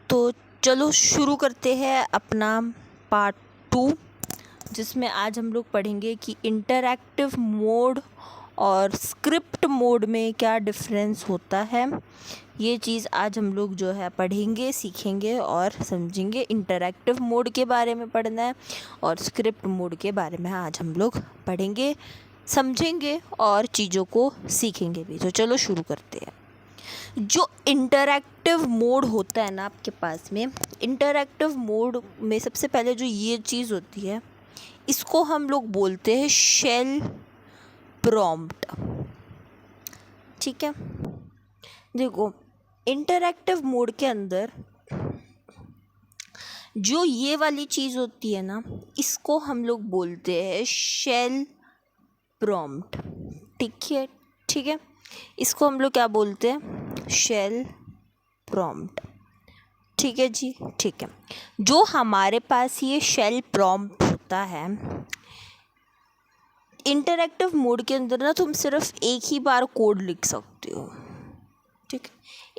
तो चलो शुरू करते हैं अपना पार्ट 2, जिसमें आज हम लोग पढ़ेंगे कि इंटरैक्टिव मोड और स्क्रिप्ट मोड में क्या डिफरेंस होता है। ये चीज़ आज हम लोग जो है पढ़ेंगे, सीखेंगे और समझेंगे। इंटरैक्टिव मोड के बारे में पढ़ना है और स्क्रिप्ट मोड के बारे में आज हम लोग पढ़ेंगे, समझेंगे और चीज़ों को सीखेंगे भी। तो चलो शुरू करते हैं। जो इंटरैक्टिव मोड होता है ना आपके पास में, इंटरैक्टिव मोड में सबसे पहले जो ये चीज़ होती है, इसको हम लोग बोलते हैं शेल प्रॉम्प्ट। ठीक है, देखो इंटरैक्टिव मोड के अंदर जो ये वाली चीज़ होती है ना, इसको हम लोग बोलते हैं शेल प्रॉम्प्ट। ठीक है, इसको हम लोग क्या बोलते हैं? Shell prompt. ठीक है जी, ठीक है। जो हमारे पास ये शेल प्रॉम्प्ट होता है इंटरैक्टिव मोड के अंदर ना, तुम सिर्फ एक ही बार कोड लिख सकते हो। ठीक है,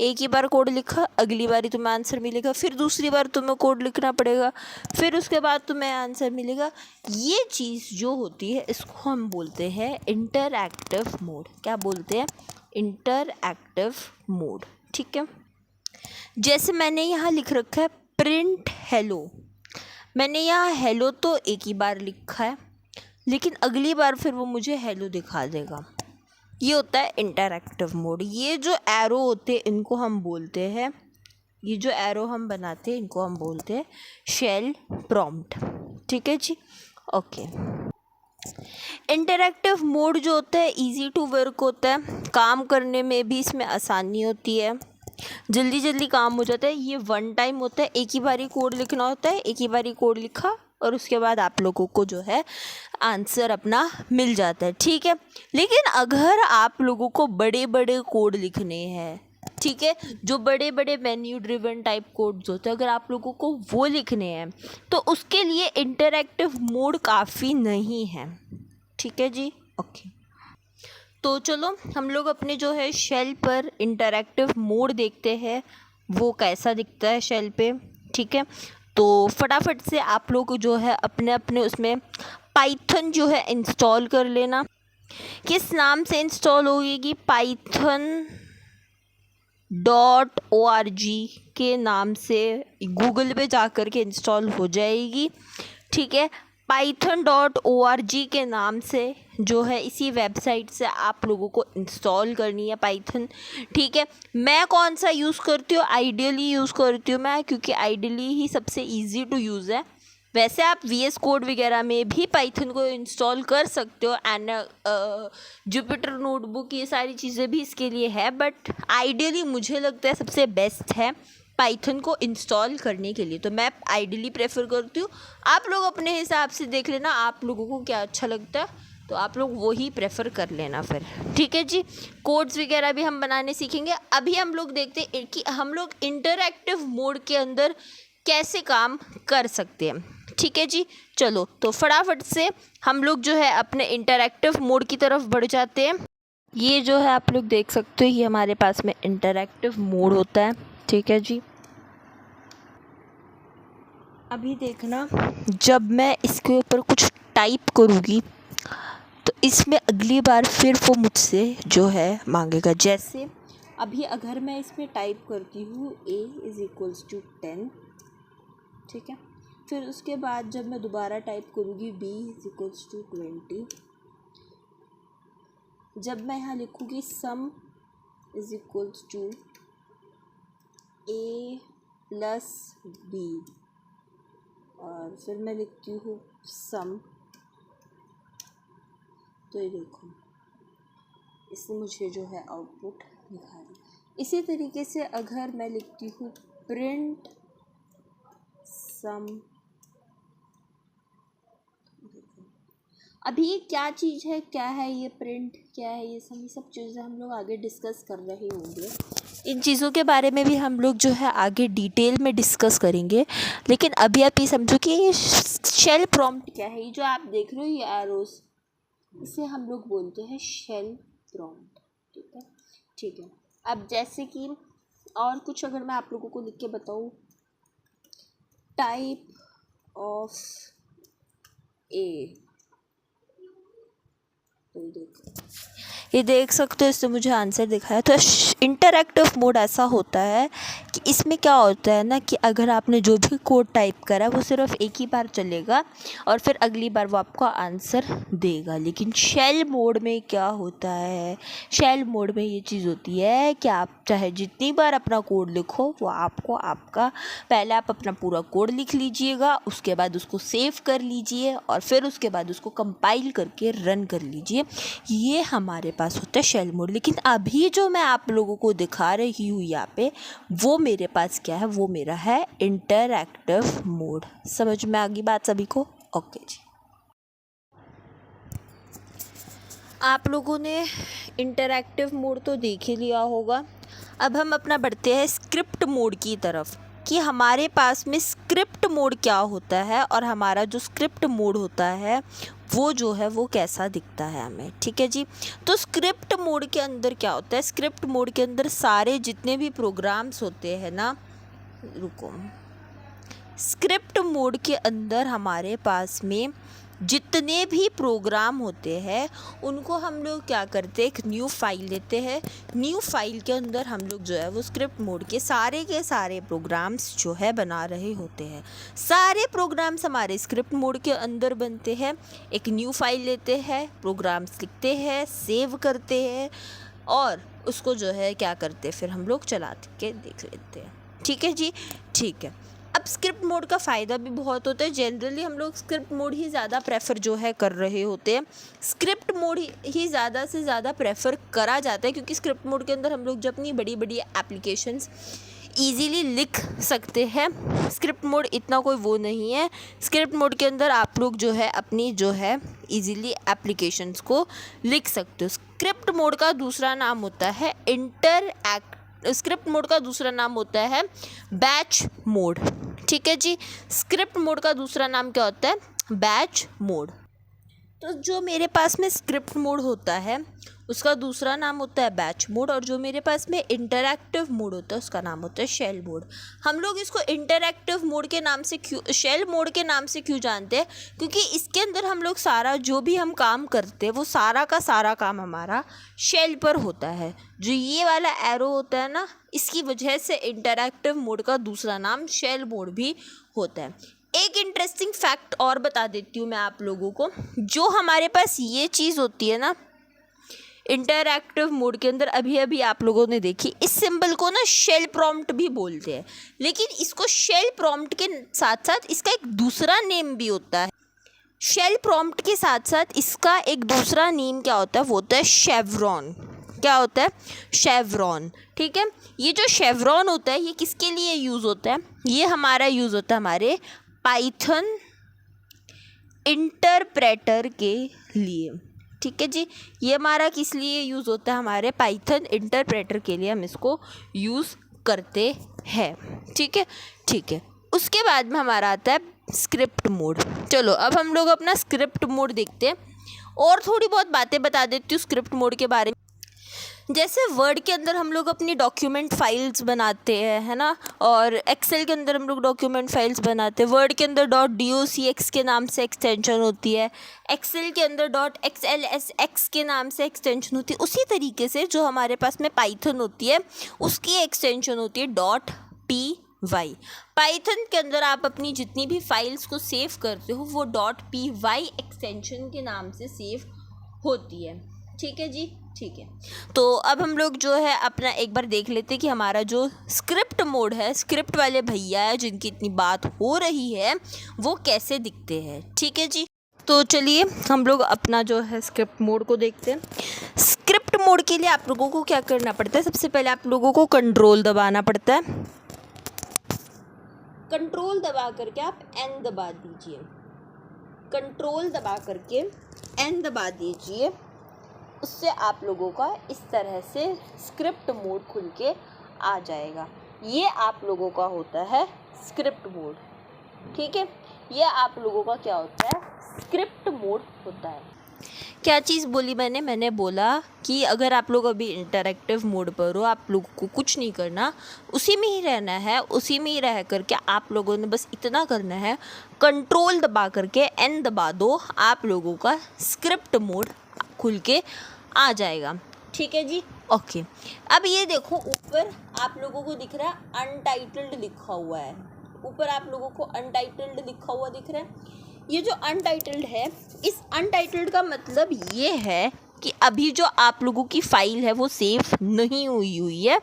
एक ही बार कोड लिखा, अगली बारी तुम्हें आंसर मिलेगा, फिर दूसरी बार तुम्हें कोड लिखना पड़ेगा, फिर उसके बाद तुम्हें आंसर मिलेगा। ये चीज़ जो होती है इसको हम बोलते हैं इंटरैक्टिव मोड। क्या बोलते हैं? Interactive mode. ठीक है, जैसे मैंने यहाँ लिख रखा है प्रिंट हेलो। मैंने यहाँ हेलो तो एक ही बार लिखा है, लेकिन अगली बार फिर वो मुझे हेलो दिखा देगा। ये होता है इंटरैक्टिव मोड। ये जो एरो होते हैं इनको हम बोलते हैं, ये जो एरो हम बनाते हैं इनको हम बोलते हैं शेल प्रॉम्प्ट। ठीक है जी, ओके। इंटरैक्टिव मोड जो होता है इजी टू वर्क होता है, काम करने में भी इसमें आसानी होती है, जल्दी जल्दी काम हो जाता है। ये वन टाइम होता है, एक ही बारी कोड लिखना होता है, एक ही बारी कोड लिखा और उसके बाद आप लोगों को जो है आंसर अपना मिल जाता है। ठीक है, लेकिन अगर आप लोगों को बड़े बड़े कोड लिखने हैं, ठीक है, जो बड़े बड़े मेन्यू ड्रिवन टाइप कोड्स होते हैं, अगर आप लोगों को वो लिखने हैं तो उसके लिए इंटरैक्टिव मोड काफ़ी नहीं है। ठीक है जी, ओके। तो चलो हम लोग अपने जो है शेल पर इंटरैक्टिव मोड देखते हैं, वो कैसा दिखता है शेल पे। ठीक है, तो फटाफट से आप लोग जो है अपने अपने उसमें पाइथन जो है इंस्टॉल कर लेना। किस नाम से इंस्टॉल होगी? python.org के नाम से गूगल पे जा कर के इंस्टॉल हो जाएगी। ठीक है, python.org के नाम से जो है इसी वेबसाइट से आप लोगों को इंस्टॉल करनी है पाइथन। ठीक है, मैं कौन सा यूज़ करती हूँ? आइडियली यूज़ करती हूँ मैं, क्योंकि आइडियली ही सबसे इजी टू यूज़ है। वैसे आप VS कोड वगैरह में भी पाइथन को इंस्टॉल कर सकते हो, एंड जुपिटर नोटबुक, ये सारी चीज़ें भी इसके लिए है, बट आइडियली मुझे लगता है सबसे बेस्ट है पाइथन को इंस्टॉल करने के लिए। तो मैं आइडियली प्रेफर करती हूँ। आप लोग अपने हिसाब से देख लेना आप लोगों को क्या अच्छा लगता है, तो आप लोग वो ही प्रेफर कर लेना फिर। ठीक है जी, कोड्स वगैरह भी हम बनाने सीखेंगे। अभी हम लोग देखते हैं कि हम लोग इंटरैक्टिव मोड के अंदर कैसे काम कर सकते हैं। ठीक है जी, चलो तो फटाफट से हम लोग जो है अपने इंटरैक्टिव मोड की तरफ बढ़ जाते हैं। ये जो है आप लोग देख सकते हो, ये हमारे पास में इंटरैक्टिव मोड होता है। ठीक है जी, अभी देखना, जब मैं इसके ऊपर कुछ टाइप करूँगी तो इसमें अगली बार फिर वो मुझसे जो है मांगेगा। जैसे अभी अगर मैं इसमें टाइप करती हूँ a=10, ठीक है, फिर उसके बाद जब मैं दोबारा टाइप करूँगी b=20, जब मैं यहाँ लिखूँगी sum =a + b, और फिर मैं लिखती हूँ sum, तो ये देखो इससे मुझे जो है आउटपुट दिखा रही। इसी तरीके से अगर मैं लिखती हूँ प्रिंट सम, अभी ये क्या चीज़ है, क्या है ये प्रिंट, क्या है ये सम, ये सब चीज़ें हम लोग आगे डिस्कस कर रहे होंगे। इन चीज़ों के बारे में भी हम लोग जो है आगे डिटेल में डिस्कस करेंगे। लेकिन अभी आप ये समझो कि ये शेल प्रॉम्प्ट क्या है। ये जो आप देख रहे हो ये एरोस, इसे हम लोग बोलते हैं शेल प्रॉम्प्ट। ठीक है, ठीक है। अब जैसे कि और कुछ अगर मैं आप लोगों को लिख के बताऊँ, टाइप ऑफ ए, ये देख सकते हो, इससे मुझे आंसर दिखाया। तो इंटरैक्टिव मोड ऐसा होता है कि इसमें क्या होता है ना कि अगर आपने जो भी कोड टाइप करा वो सिर्फ एक ही बार चलेगा और फिर अगली बार वो आपको आंसर देगा। लेकिन शेल मोड में क्या होता है, शेल मोड में ये चीज़ होती है कि आप चाहे जितनी बार अपना कोड लिखो, वो आपको आपका पहले आप अपना पूरा कोड लिख लीजिएगा, उसके बाद उसको सेव कर लीजिए और फिर उसके बाद उसको कंपाइल करके रन कर लीजिए। ये हमारे पास होता है शेल मोड। लेकिन अभी जो मैं आप लोगों को दिखा रही हूँ यहाँ पे, वो मेरे पास क्या है, वो मेरा है इंटरैक्टिव मोड। समझ में आ गई बात सभी को? ओके जी, आप लोगों ने इंटरैक्टिव मोड तो देख ही लिया होगा। अब हम अपना बढ़ते हैं स्क्रिप्ट मोड की तरफ कि हमारे पास में स्क्रिप्ट मोड क्या होता है और हमारा जो स्क्रिप्ट मोड होता है वो जो है वो कैसा दिखता है हमें। ठीक है जी। तो स्क्रिप्ट मोड के अंदर क्या होता है, स्क्रिप्ट मोड के अंदर सारे जितने भी प्रोग्राम्स होते हैं ना, रुको, स्क्रिप्ट मोड के अंदर हमारे पास में जितने भी प्रोग्राम होते हैं उनको हम लोग क्या करते हैं, एक न्यू फाइल लेते हैं। न्यू फाइल के अंदर हम लोग जो है वो स्क्रिप्ट मोड के सारे प्रोग्राम्स जो है बना रहे होते हैं। सारे प्रोग्राम्स हमारे स्क्रिप्ट मोड के अंदर बनते हैं। एक न्यू फाइल लेते हैं, प्रोग्राम्स लिखते हैं, सेव करते हैं और उसको जो है क्या करते हैं, फिर हम लोग चला के देख लेते हैं। ठीक है जी, ठीक है। अब स्क्रिप्ट मोड का फ़ायदा भी बहुत होता है। जनरली हम लोग स्क्रिप्ट मोड ही ज़्यादा प्रेफर जो है कर रहे होते हैं। स्क्रिप्ट मोड ही ज़्यादा से ज़्यादा प्रेफर करा जाता है क्योंकि स्क्रिप्ट मोड के अंदर हम लोग जब अपनी बड़ी बड़ी एप्लीकेशंस ईजीली लिख सकते हैं। स्क्रिप्ट मोड इतना कोई वो नहीं है। स्क्रिप्ट मोड के अंदर आप लोग जो है अपनी जो है ईजीली एप्लीकेशंस को लिख सकते हो। स्क्रिप्ट मोड का दूसरा नाम होता है स्क्रिप्ट मोड का दूसरा नाम होता है बैच मोड। ठीक है जी। स्क्रिप्ट मोड का दूसरा नाम क्या होता है, बैच मोड। तो जो मेरे पास में स्क्रिप्ट मोड होता है उसका दूसरा नाम होता है बैच मोड और जो मेरे पास में इंटरैक्टिव मोड होता है उसका नाम होता है शेल मोड। हम लोग इसको इंटरैक्टिव मोड के नाम से क्यों, शेल मोड के नाम से क्यों जानते हैं, क्योंकि इसके अंदर हम लोग सारा जो भी हम काम करते हैं वो सारा का सारा काम हमारा शेल पर होता है। जो ये वाला एरो होता है ना, इसकी वजह से इंटरैक्टिव मोड का दूसरा नाम शेल मोड भी होता है। एक इंटरेस्टिंग फैक्ट और बता देती हूँ मैं आप लोगों को। जो हमारे पास ये चीज़ होती है ना इंटरैक्टिव मोड के अंदर, अभी अभी आप लोगों ने देखी, इस सिंबल को ना शेल प्रॉम्प्ट भी बोलते हैं। लेकिन इसको शेल प्रॉम्प्ट के साथ साथ इसका एक दूसरा नेम भी होता है। शेल प्रॉम्प्ट के साथ साथ इसका एक दूसरा नेम क्या होता है, वो होता है शेवरॉन। क्या होता है, शेवरॉन। ठीक है। ये जो शेवरॉन होता है ये किसके लिए यूज़ होता है, ये हमारा यूज़ होता है हमारे पाइथन इंटरप्रेटर के लिए। ठीक है जी। ये हमारा किस लिए यूज़ होता है, हमारे पाइथन इंटरप्रेटर के लिए हम इसको यूज़ करते हैं। ठीक है, ठीक है। उसके बाद में हमारा आता है स्क्रिप्ट मोड। चलो अब हम लोग अपना स्क्रिप्ट मोड देखते हैं और थोड़ी बहुत बातें बता देती हूँ स्क्रिप्ट मोड के बारे में। जैसे वर्ड के अंदर हम लोग अपनी डॉक्यूमेंट फाइल्स बनाते हैं, है ना, और एक्सेल के अंदर हम लोग डॉक्यूमेंट फाइल्स बनाते हैं। वर्ड के अंदर .docx के नाम से एक्सटेंशन होती है, एक्सेल के अंदर .xlsx के नाम से एक्सटेंशन होती है। उसी तरीके से जो हमारे पास में पाइथन होती है उसकी एक्सटेंशन होती है .py। पाइथन के अंदर आप अपनी जितनी भी फाइल्स को सेव करते हो वो .py एक्सटेंशन के नाम से सेव होती है। ठीक है जी, ठीक है। तो अब हम लोग जो है अपना एक बार देख लेते हैं कि हमारा जो स्क्रिप्ट मोड है, स्क्रिप्ट वाले भैया है जिनकी इतनी बात हो रही है, वो कैसे दिखते हैं। ठीक है जी। तो चलिए हम लोग अपना जो है स्क्रिप्ट मोड को देखते हैं। स्क्रिप्ट मोड के लिए आप लोगों को क्या करना पड़ता है, सबसे पहले आप लोगों को कंट्रोल दबाना पड़ता है। कंट्रोल दबा करके आप एन दबा दीजिए, कंट्रोल दबा करके एन दबा दीजिए। उससे आप लोगों का इस तरह से स्क्रिप्ट मोड खुल के आ जाएगा। ये आप लोगों का होता है स्क्रिप्ट मोड। ठीक है, ये आप लोगों का क्या होता है, स्क्रिप्ट मोड होता है। क्या चीज़ बोली मैंने बोला कि अगर आप लोग अभी इंटरेक्टिव मोड पर हो, आप लोगों को कुछ नहीं करना, उसी में ही रहना है, उसी में ही रह करके आप लोगों ने बस इतना करना है, कंट्रोल दबा करके एन दबा दो, आप लोगों का स्क्रिप्ट मोड खुल के आ जाएगा। ठीक है जी, ओके। अब ये देखो ऊपर आप लोगों को दिख रहा है अनटाइटल्ड लिखा हुआ है, ऊपर आप लोगों को अनटाइटल्ड लिखा हुआ दिख रहा है। ये जो अनटाइटल्ड है, इस अनटाइटल्ड का मतलब ये है कि अभी जो आप लोगों की फ़ाइल है वो सेव नहीं हुई है।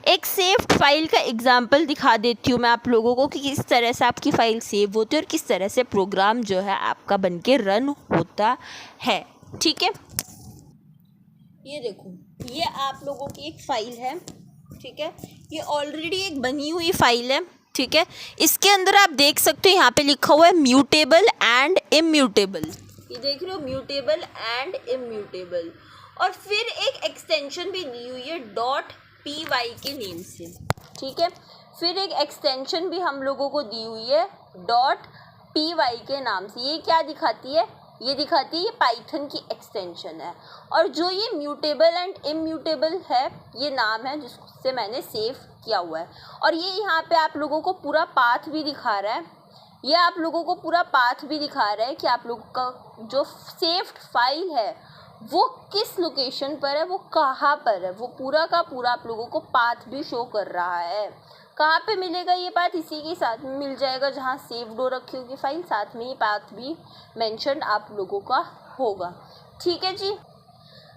एक सेव्ड फाइल का एग्जांपल दिखा देती हूँ मैं आप लोगों को कि किस तरह से आपकी फ़ाइल सेव होती है और किस तरह से प्रोग्राम जो है आपका बन के रन होता है। ठीक है, ये देखो, ये आप लोगों की एक फ़ाइल है। ठीक है, ये ऑलरेडी एक बनी हुई फ़ाइल है। ठीक है, इसके अंदर आप देख सकते हो यहाँ पे लिखा हुआ है म्यूटेबल एंड इम्यूटेबल, ये देख रहे हो, म्यूटेबल एंड इम्यूटेबल। और फिर एक एक्सटेंशन भी दी हुई है .py के नेम से। ठीक है, फिर एक एक्सटेंशन भी हम लोगों को दी हुई है .py के नाम से। ये क्या दिखाती है? ये दिखाती है ये पाइथन की एक्सटेंशन है। और जो ये म्यूटेबल एंड इम्यूटेबल है, ये नाम है जिससे मैंने सेव किया हुआ है। और ये यहाँ पे आप लोगों को पूरा पाथ भी दिखा रहा है, ये आप लोगों को पूरा पाथ भी दिखा रहा है कि आप लोगों का जो सेव्ड फाइल है वो किस लोकेशन पर है, वो कहाँ पर है, वो पूरा का पूरा आप लोगों को पाथ भी शो कर रहा है। कहाँ पे मिलेगा ये पाथ? इसी के साथ में मिल जाएगा जहाँ सेव्ड हो रखी होगी फाइल, साथ में ये पाथ भी मेंशन आप लोगों का होगा। ठीक है जी,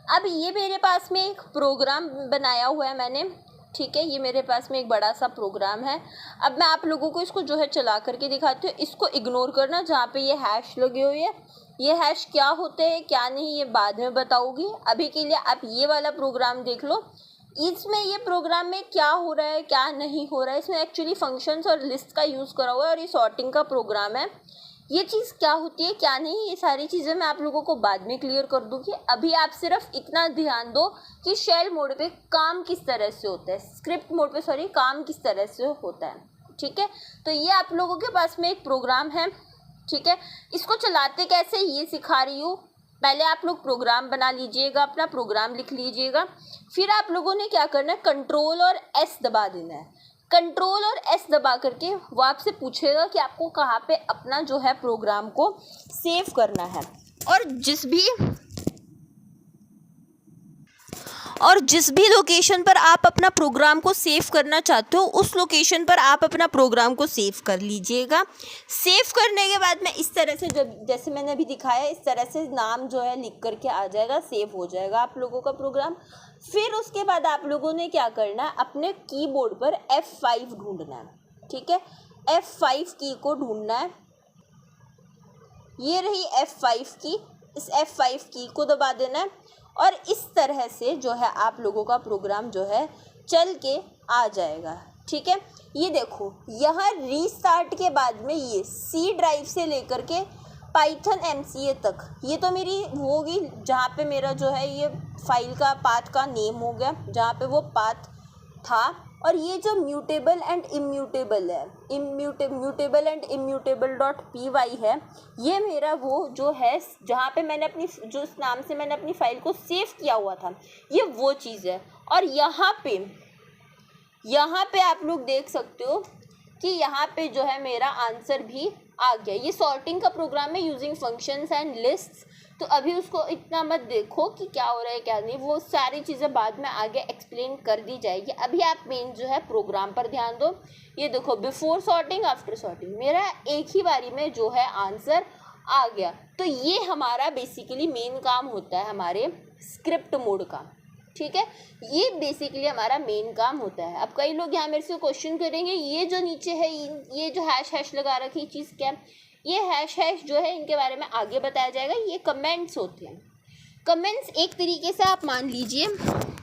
अब ये मेरे पास में एक प्रोग्राम बनाया हुआ है मैंने। ठीक है, ये मेरे पास में एक बड़ा सा प्रोग्राम है। अब मैं आप लोगों को इसको जो है चला करके दिखाती हूँ। इसको इग्नोर करना जहाँ पे ये हैश लगे हुए हैं। ये हैश क्या होते हैं क्या नहीं ये बाद में बताऊँगी, अभी के लिए आप ये वाला प्रोग्राम देख लो। इसमें ये प्रोग्राम में क्या हो रहा है क्या नहीं हो रहा है, इसमें एक्चुअली फंक्शंस और लिस्ट का यूज़ करा हुआ है और ये सॉर्टिंग का प्रोग्राम है। ये चीज़ क्या होती है क्या नहीं, ये सारी चीज़ें मैं आप लोगों को बाद में क्लियर कर दूँगी। अभी आप सिर्फ इतना ध्यान दो कि शेल मोड पे काम किस तरह से होता है, स्क्रिप्ट मोड पे सॉरी काम किस तरह से होता है। ठीक है, तो ये आप लोगों के पास में एक प्रोग्राम है। ठीक है, इसको चलाते कैसे ये सिखा रही हूँ। पहले आप लोग प्रोग्राम बना लीजिएगा, अपना प्रोग्राम लिख लीजिएगा। फिर आप लोगों ने क्या करना है, कंट्रोल और एस दबा देना है। कंट्रोल और एस दबा करके वो आपसे पूछेगा कि आपको कहाँ पे अपना जो है प्रोग्राम को सेव करना है। और जिस भी लोकेशन पर आप अपना प्रोग्राम को सेव करना चाहते हो उस लोकेशन पर आप अपना प्रोग्राम को सेव कर लीजिएगा। सेव करने के बाद में इस तरह से जैसे मैंने अभी दिखाया इस तरह से नाम जो है लिख करके आ जाएगा, सेव हो जाएगा आप लोगों का प्रोग्राम। फिर उसके बाद आप लोगों ने क्या करना है, अपने कीबोर्ड पर F5 ढूंढना है। ठीक है, F5 की को ढूंढना है। ये रही F5 की, इस F5 की को दबा देना है और इस तरह से जो है आप लोगों का प्रोग्राम जो है चल के आ जाएगा। ठीक है, ये देखो यहाँ रीस्टार्ट के बाद में ये C ड्राइव से लेकर के पाइथन MCA तक, ये तो मेरी होगी जहाँ पे मेरा जो है ये फाइल का पाथ का नेम हो गया जहाँ पे वो पाथ था। और ये जो म्यूटेबल एंड इम्यूटेबल है, म्यूटेबल एंड इम्यूटेबल .py है, ये मेरा वो जो है जहाँ पे मैंने अपनी जो इस नाम से मैंने अपनी फ़ाइल को सेव किया हुआ था, ये वो चीज़ है। और यहाँ पे आप लोग देख सकते हो कि यहाँ पे जो है मेरा आंसर भी आ गया। ये सॉर्टिंग का प्रोग्राम है यूजिंग फंक्शंस एंड लिस्ट्स। तो अभी उसको इतना मत देखो कि क्या हो रहा है क्या नहीं, वो सारी चीज़ें बाद में आगे एक्सप्लेन कर दी जाएगी। अभी आप मेन जो है प्रोग्राम पर ध्यान दो। ये देखो बिफोर सॉर्टिंग आफ्टर सॉर्टिंग मेरा एक ही बारी में जो है आंसर आ गया। तो ये हमारा बेसिकली मेन काम होता है हमारे स्क्रिप्ट मोड का। ठीक है, ये बेसिकली हमारा मेन काम होता है। अब कई लोग यहाँ मेरे से क्वेश्चन करेंगे ये जो नीचे है ये जो हैश लगा रखी चीज़ क्या है, ये हैश जो है इनके बारे में आगे बताया जाएगा। ये कमेंट्स होते हैं। कमेंट्स एक तरीके से आप मान लीजिए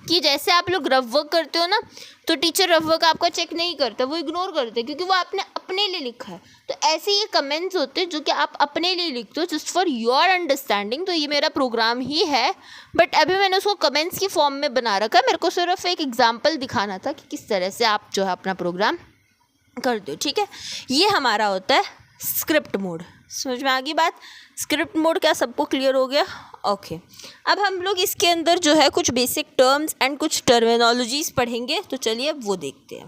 कि जैसे आप लोग रफ वर्क करते हो ना, तो टीचर रफ वर्क आपका चेक नहीं करता, वो इग्नोर करते क्योंकि वो आपने अपने लिए लिखा है। तो ऐसे ये कमेंट्स होते हैं जो कि आप अपने लिए लिखते हो जस्ट फॉर योर अंडरस्टैंडिंग। तो ये मेरा प्रोग्राम ही है, बट अभी मैंने उसको कमेंट्स की फॉर्म में बना रखा है। मेरे को सिर्फ एक एग्जाम्पल दिखाना था कि किस तरह से आप जो है अपना प्रोग्राम कर दो। ठीक है, ये हमारा होता है स्क्रिप्ट मोड। समझ में आ गई बात। स्क्रिप्ट मोड क्या सबको क्लियर हो गया? ओके। अब हम लोग इसके अंदर जो है कुछ बेसिक टर्म्स एंड कुछ टर्मिनोलॉजीज़ पढ़ेंगे, तो चलिए अब वो देखते हैं।